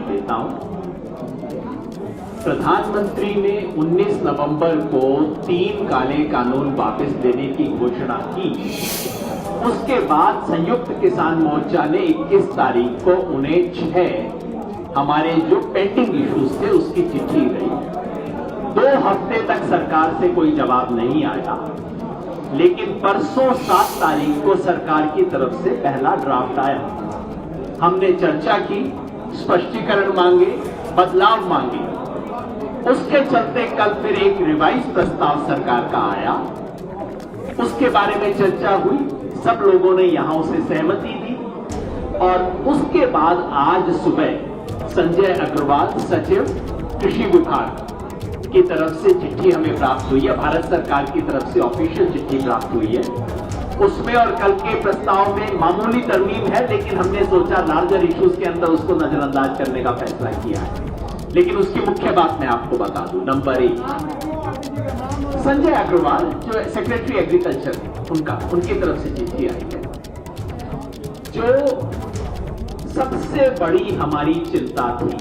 देता हूं। प्रधानमंत्री ने 19 नवंबर को 3 काले कानून वापस लेने की घोषणा की। उसके बाद संयुक्त किसान मोर्चा ने 21 तारीख को उन्हें 6 हमारे जो पेंडिंग इश्यूज थे उसकी चिट्ठी गई। 2 हफ्ते तक सरकार से कोई जवाब नहीं आया, लेकिन परसों 7 तारीख को सरकार की तरफ से पहला ड्राफ्ट आया। हमने चर्चा की, स्पष्टीकरण मांगे, बदलाव मांगे। उसके चलते कल फिर एक रिवाइज प्रस्ताव सरकार का आया, उसके बारे में चर्चा हुई, सब लोगों ने यहां उसे सहमति दी और उसके बाद आज सुबह संजय अग्रवाल सचिव कृषि विभाग की तरफ से चिट्ठी हमें प्राप्त हुई है, भारत सरकार की तरफ से ऑफिशियल चिट्ठी प्राप्त हुई है। उसमें और कल के प्रस्ताव में मामूली तरमीम है, लेकिन हमने सोचा लार्जर इश्यूज के अंदर उसको नजरअंदाज करने का फैसला किया है। लेकिन उसकी मुख्य बात मैं आपको बता दूं। नंबर 1, संजय अग्रवाल जो सेक्रेटरी एग्रीकल्चर उनकी तरफ से चिट्ठी आई है। जो सबसे बड़ी हमारी चिंता थी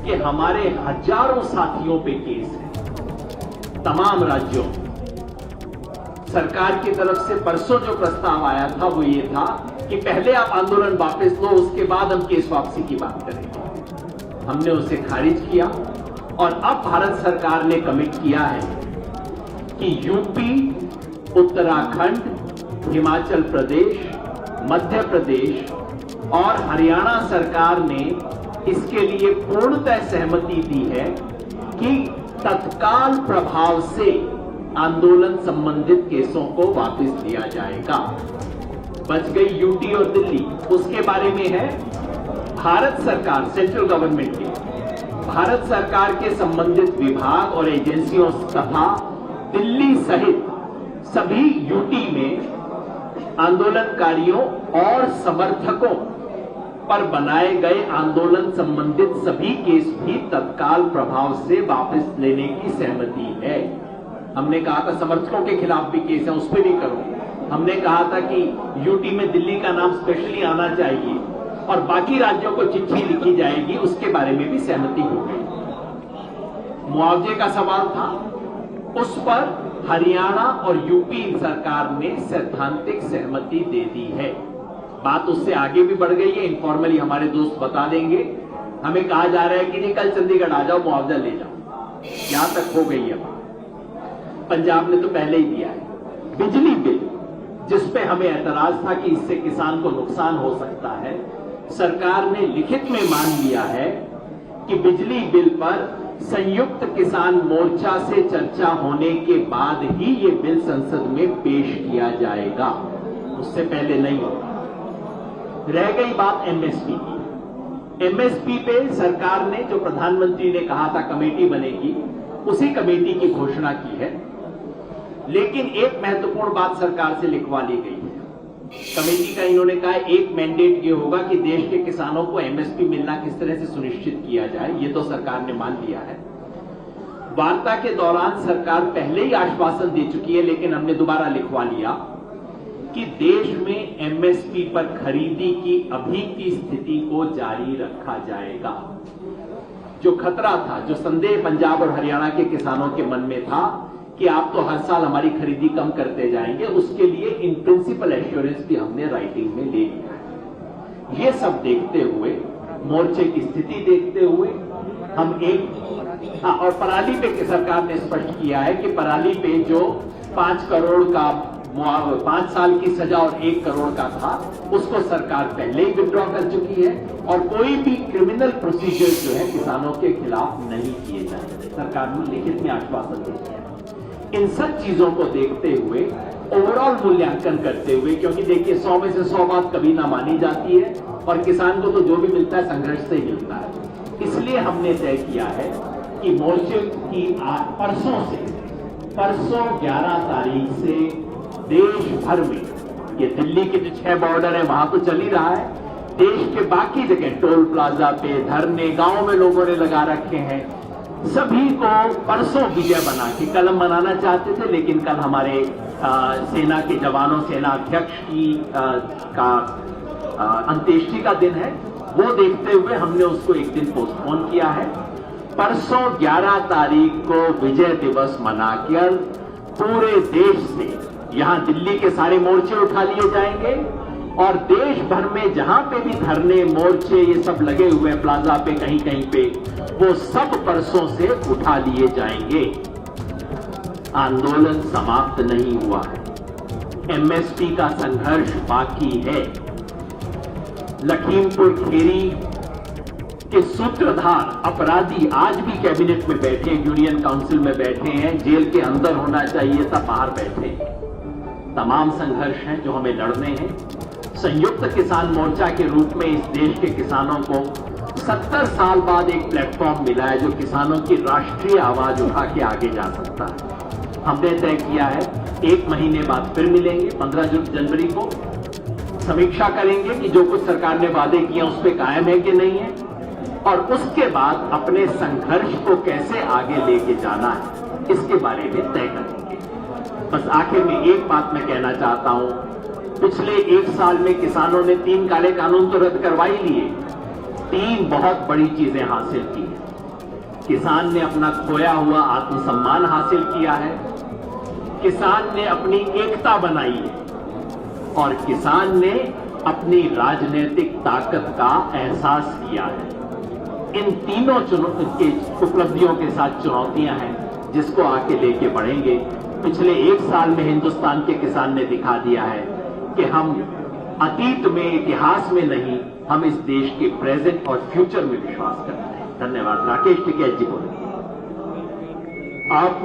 कि हमारे हजारों साथियों पे केस है तमाम राज्यों। सरकार की तरफ से परसों जो प्रस्ताव आया था वो ये था कि पहले आप आंदोलन वापस लो, उसके बाद हम केस वापसी की बात करेंगे। हमने उसे खारिज किया और अब भारत सरकार ने कमिट किया है कि यूपी, उत्तराखंड, हिमाचल प्रदेश, मध्य प्रदेश और हरियाणा सरकार ने इसके लिए पूर्णतः सहमति दी है कि तत्काल प्रभाव से आंदोलन संबंधित केसों को वापस लिया जाएगा। बच गई यूटी और दिल्ली, उसके बारे में है भारत सरकार, सेंट्रल गवर्नमेंट के, भारत सरकार के संबंधित विभाग और एजेंसियों तथा दिल्ली सहित सभी यूटी में आंदोलनकारियों और समर्थकों पर बनाए गए आंदोलन संबंधित सभी केस भी तत्काल प्रभाव से वापस लेने की सहमति है। हमने कहा था समर्थकों के खिलाफ भी केस है, उस पर भी करो। हमने कहा था कि यूटी में दिल्ली का नाम स्पेशली आना चाहिए और बाकी राज्यों को चिट्ठी लिखी जाएगी, उसके बारे में भी सहमति हो गई। मुआवजे का सवाल था, उस पर हरियाणा और यूपी सरकार ने सैद्धांतिक सहमति दे दी है। बात उससे आगे भी बढ़ गई है, इनफॉर्मली हमारे दोस्त बता देंगे। हमें कहा जा रहा है कि नहीं, कल चंडीगढ़ आ जाओ, मुआवजा ले जाओ। यहां तक हो गई है बात। पंजाब ने तो पहले ही दिया है। बिजली बिल, जिसपे हमें ऐतराज था कि इससे किसान को नुकसान हो सकता है, सरकार ने लिखित में मान लिया है कि बिजली बिल पर संयुक्त किसान मोर्चा से चर्चा होने के बाद ही ये बिल संसद में पेश किया जाएगा, उससे पहले नहीं होगा। रह गई बात एमएसपी की। एमएसपी पे सरकार ने, जो प्रधानमंत्री ने कहा था कमेटी बनेगी, उसी कमेटी की घोषणा की है। लेकिन एक महत्वपूर्ण बात सरकार से लिखवा ली गई है। कमेटी का इन्होंने कहा एक मैंडेट ये होगा कि देश के किसानों को एमएसपी मिलना किस तरह से सुनिश्चित किया जाए, ये तो सरकार ने मान लिया है। वार्ता के दौरान सरकार पहले ही आश्वासन दे चुकी है, लेकिन हमने दोबारा लिखवा लिया कि देश में एमएसपी पर खरीदी की अभी की स्थिति को जारी रखा जाएगा। जो खतरा था, जो संदेह पंजाब और हरियाणा के किसानों के मन में था कि आप तो हर साल हमारी खरीदी कम करते जाएंगे, उसके लिए इन प्रिंसिपल एश्योरेंस भी हमने राइटिंग में ले लिया है। ये सब देखते हुए, मोर्चे की स्थिति देखते हुए, हम एक और पराली पे सरकार ने स्पष्ट किया है कि पराली पे जो 5 करोड़ का 5 साल की सजा और 1 करोड़ का था, उसको सरकार पहले ही विड्रॉ कर चुकी है और कोई भी क्रिमिनल प्रोसीजर जो है किसानों के खिलाफ नहीं किए जाएंगे। सरकार ने लिखित में आश्वासन दिया है। इन सब चीजों को देखते हुए, ओवरऑल मूल्यांकन करते हुए, क्योंकि देखिए 100 में से 100 बात कभी ना मानी जाती है और किसान को तो जो भी मिलता है संघर्ष से ही मिलता है, इसलिए हमने तय किया है कि मोर्चे की परसों 11 तारीख से देश भर में, ये दिल्ली के जो 6 बॉर्डर है वहां तो चल ही रहा है, देश के बाकी जगह टोल प्लाजा पे धरने गांव में लोगों ने लगा रखे हैं, सभी को परसों विजय बना के, कल हम मनाना चाहते थे लेकिन कल हमारे सेना के जवानों, सेना अध्यक्ष की का अंत्येष्टि का दिन है, वो देखते हुए हमने उसको एक दिन पोस्टपोन किया है। परसों 11 तारीख को विजय दिवस मनाकर पूरे देश से, यहां दिल्ली के सारे मोर्चे उठा लिए जाएंगे और देश भर में जहां पे भी धरने, मोर्चे ये सब लगे हुए हैं प्लाजा पे, कहीं कहीं पे, वो सब परसों से उठा लिए जाएंगे। आंदोलन समाप्त नहीं हुआ है, एमएसपी का संघर्ष बाकी है। लखीमपुर खीरी के सूत्रधार अपराधी आज भी कैबिनेट में बैठे हैं, यूनियन काउंसिल में बैठे हैं, जेल के अंदर होना चाहिए था, बाहर बैठे हैं। तमाम संघर्ष हैं जो हमें लड़ने हैं। संयुक्त किसान मोर्चा के रूप में इस देश के किसानों को 70 साल बाद एक प्लेटफॉर्म मिला है जो किसानों की राष्ट्रीय आवाज उठा के आगे जा सकता है। हमने तय किया है 1 महीने बाद फिर मिलेंगे, 15 जनवरी को समीक्षा करेंगे कि जो कुछ सरकार ने वादे किए उस पर कायम है कि नहीं है, और उसके बाद अपने संघर्ष को कैसे आगे लेके जाना है इसके बारे में तय करेंगे। बस आखिर में एक बात मैं कहना चाहता हूं, पिछले 1 साल में किसानों ने 3 काले कानून तो रद्द करवा ही लिए, 3 बहुत बड़ी चीजें हासिल की हैं। किसान ने अपना खोया हुआ आत्मसम्मान हासिल किया है, किसान ने अपनी एकता बनाई है और किसान ने अपनी राजनीतिक ताकत का एहसास किया है। इन तीनों के उपलब्धियों के साथ चुनौतियां हैं जिसको आके लेके बढ़ेंगे। पिछले 1 साल में हिंदुस्तान के किसान ने दिखा दिया है कि हम अतीत में, इतिहास में नहीं, हम इस देश के प्रेजेंट और फ्यूचर में विश्वास करते हैं। धन्यवाद। राकेश टिकैत जी बोले। आप